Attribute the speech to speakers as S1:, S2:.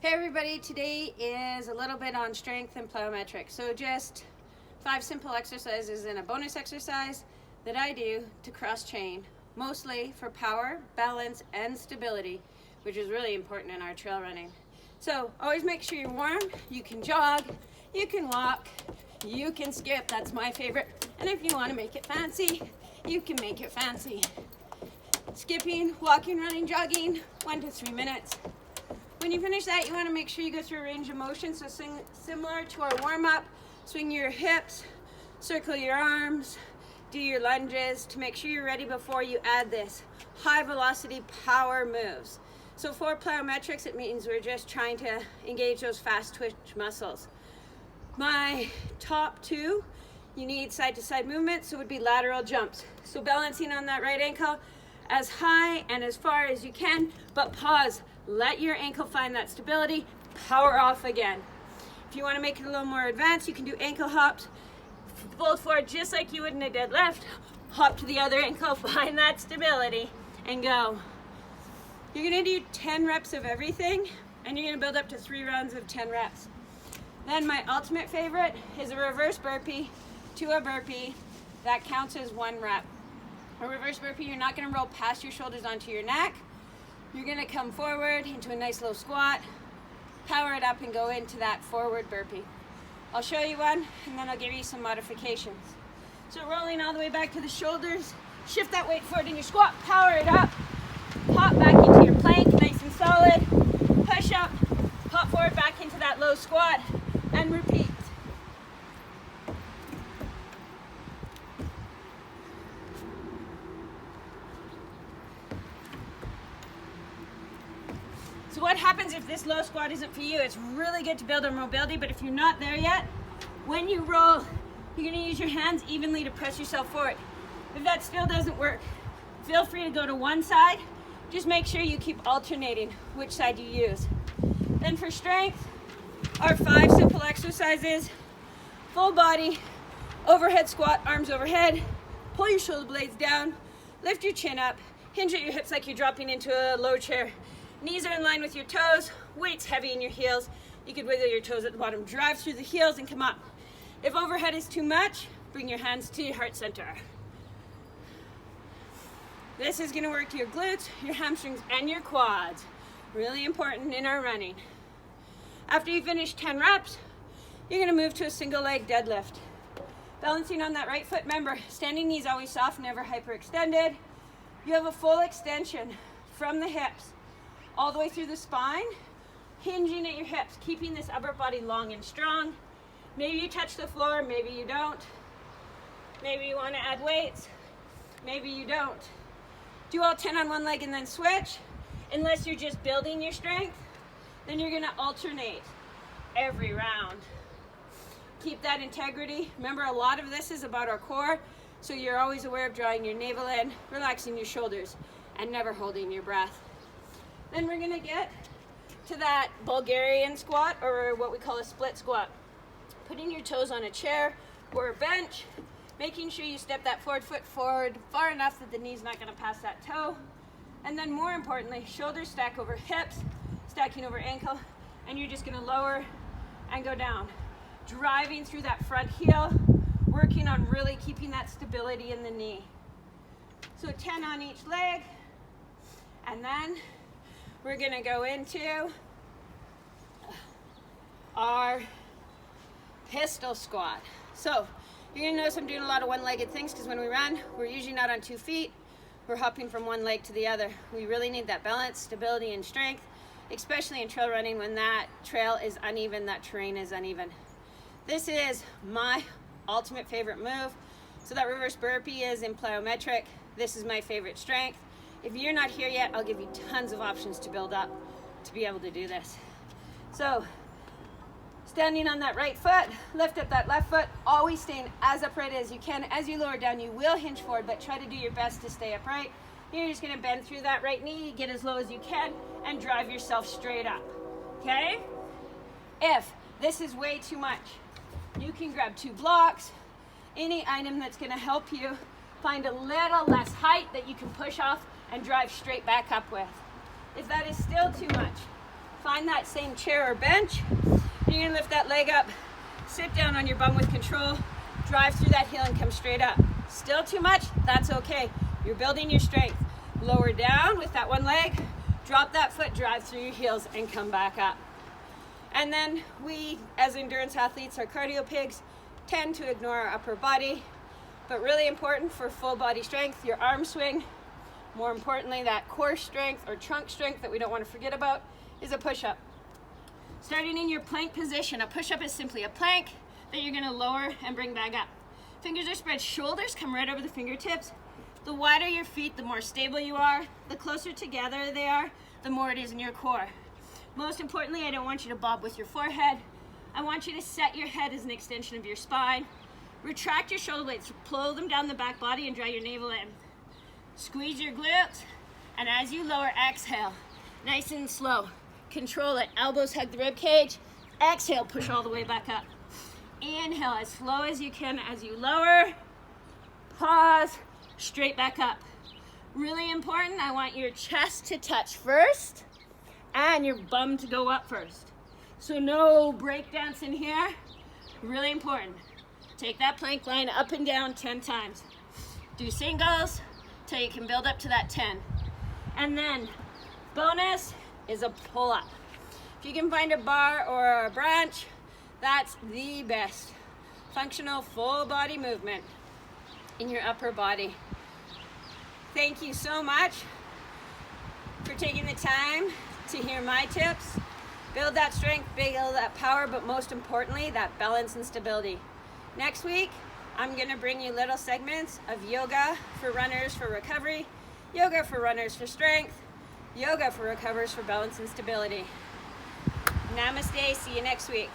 S1: Hey everybody, today is a little bit on strength and plyometrics. So just 5 simple exercises and a bonus exercise that I do to cross chain, mostly for power, balance, and stability, which is really important in our trail running. So always make sure you're warm. You can jog, you can walk, you can skip, that's my favorite. And if you want to make it fancy, you can make it fancy. Skipping, walking, running, jogging, 1 to 3 minutes. When you finish that, you want to make sure you go through a range of motion. So similar to our warm-up, swing your hips, circle your arms, do your lunges to make sure you're ready before you add this high velocity power moves. So for plyometrics, it means we're just trying to engage those fast twitch muscles. My top 2, you need side to side movements, so it would be lateral jumps. So balancing on that right ankle as high and as far as you can, but pause. Let your ankle find that stability, power off again. If you want to make it a little more advanced, you can do ankle hops, fold forward just like you would in a deadlift, hop to the other ankle, find that stability, and go. You're going to do 10 reps of everything, and you're going to build up to 3 rounds of 10 reps. Then my ultimate favorite is a reverse burpee to a burpee. That counts as 1 rep. A reverse burpee, you're not going to roll past your shoulders onto your neck. You're going to come forward into a nice low squat, power it up and go into that forward burpee. I'll show you one and then I'll give you some modifications. So rolling all the way back to the shoulders, shift that weight forward in your squat, power it up, pop back into your plank, nice and solid, push up, pop forward back into that low squat, and repeat. So what happens if this low squat isn't for you? It's really good to build our mobility, but if you're not there yet, when you roll, you're gonna use your hands evenly to press yourself forward. If that still doesn't work, feel free to go to one side. Just make sure you keep alternating which side you use. Then for strength, our 5 simple exercises: full body, overhead squat, arms overhead, pull your shoulder blades down, lift your chin up, hinge at your hips like you're dropping into a low chair. Knees are in line with your toes, weights heavy in your heels. You could wiggle your toes at the bottom, drive through the heels and come up. If overhead is too much, bring your hands to your heart center. This is gonna work your glutes, your hamstrings, and your quads. Really important in our running. After you finish 10 reps, you're gonna move to a single leg deadlift. Balancing on that right foot, remember, standing knees always soft, never hyperextended. You have a full extension from the hips all the way through the spine, hinging at your hips, keeping this upper body long and strong. Maybe you touch the floor, maybe you don't. Maybe you want to add weights, maybe you don't. Do all 10 on one leg and then switch. Unless you're just building your strength, then you're going to alternate every round. Keep that integrity. Remember, a lot of this is about our core, so you're always aware of drawing your navel in, relaxing your shoulders, and never holding your breath. Then we're gonna get to that Bulgarian squat, or what we call a split squat. Putting your toes on a chair or a bench, making sure you step that forward foot forward far enough that the knee's not gonna pass that toe. And then more importantly, shoulders stack over hips, stacking over ankle, and you're just gonna lower and go down. Driving through that front heel, working on really keeping that stability in the knee. So 10 on each leg, and then we're gonna go into our pistol squat. So you're gonna notice I'm doing a lot of one-legged things because when we run, we're usually not on 2 feet. We're hopping from one leg to the other. We really need that balance, stability, and strength, especially in trail running when that trail is uneven, that terrain is uneven. This is my ultimate favorite move. So that reverse burpee is in plyometric. This is my favorite strength. If you're not here yet, I'll give you tons of options to build up to be able to do this. So, standing on that right foot, lift up that left foot, always staying as upright as you can. As you lower down, you will hinge forward, but try to do your best to stay upright. You're just gonna bend through that right knee, get as low as you can, and drive yourself straight up, okay? If this is way too much, you can grab 2 blocks, any item that's gonna help you find a little less height that you can push off and drive straight back up with. If that is still too much, Find that same chair or bench. You're gonna lift that leg up, sit down on your bum with control, drive through that heel and come straight up. Still too much? That's okay. You're building your strength. Lower down with that one leg, drop that foot, drive through your heels and come back up. And then we, as endurance athletes, are cardio pigs, tend to ignore our upper body, but really important for full body strength, your arm swing. More importantly, that core strength or trunk strength that we don't want to forget about is a push-up. Starting in your plank position, a push-up is simply a plank that you're going to lower and bring back up. Fingers are spread, shoulders come right over the fingertips. The wider your feet, the more stable you are. The closer together they are, the more it is in your core. Most importantly, I don't want you to bob with your forehead. I want you to set your head as an extension of your spine. Retract your shoulder blades, pull them down the back body and draw your navel in. Squeeze your glutes, and as you lower, exhale. Nice and slow. Control it. Elbows hug the rib cage. Exhale, push all the way back up. Inhale as slow as you can as you lower. Pause, straight back up. Really important, I want your chest to touch first and your bum to go up first. So no break dance in here. Really important. Take that plank line up and down 10 times. Do singles till you can build up to that 10. And then bonus is a pull-up. If you can find a bar or a branch, that's the best. Functional full body movement in your upper body. Thank you so much for taking the time to hear my tips. Build that strength, build that power, but most importantly, that balance and stability. Next week, I'm gonna bring you little segments of yoga for runners for recovery, yoga for runners for strength, yoga for recovers for balance and stability. Namaste, see you next week.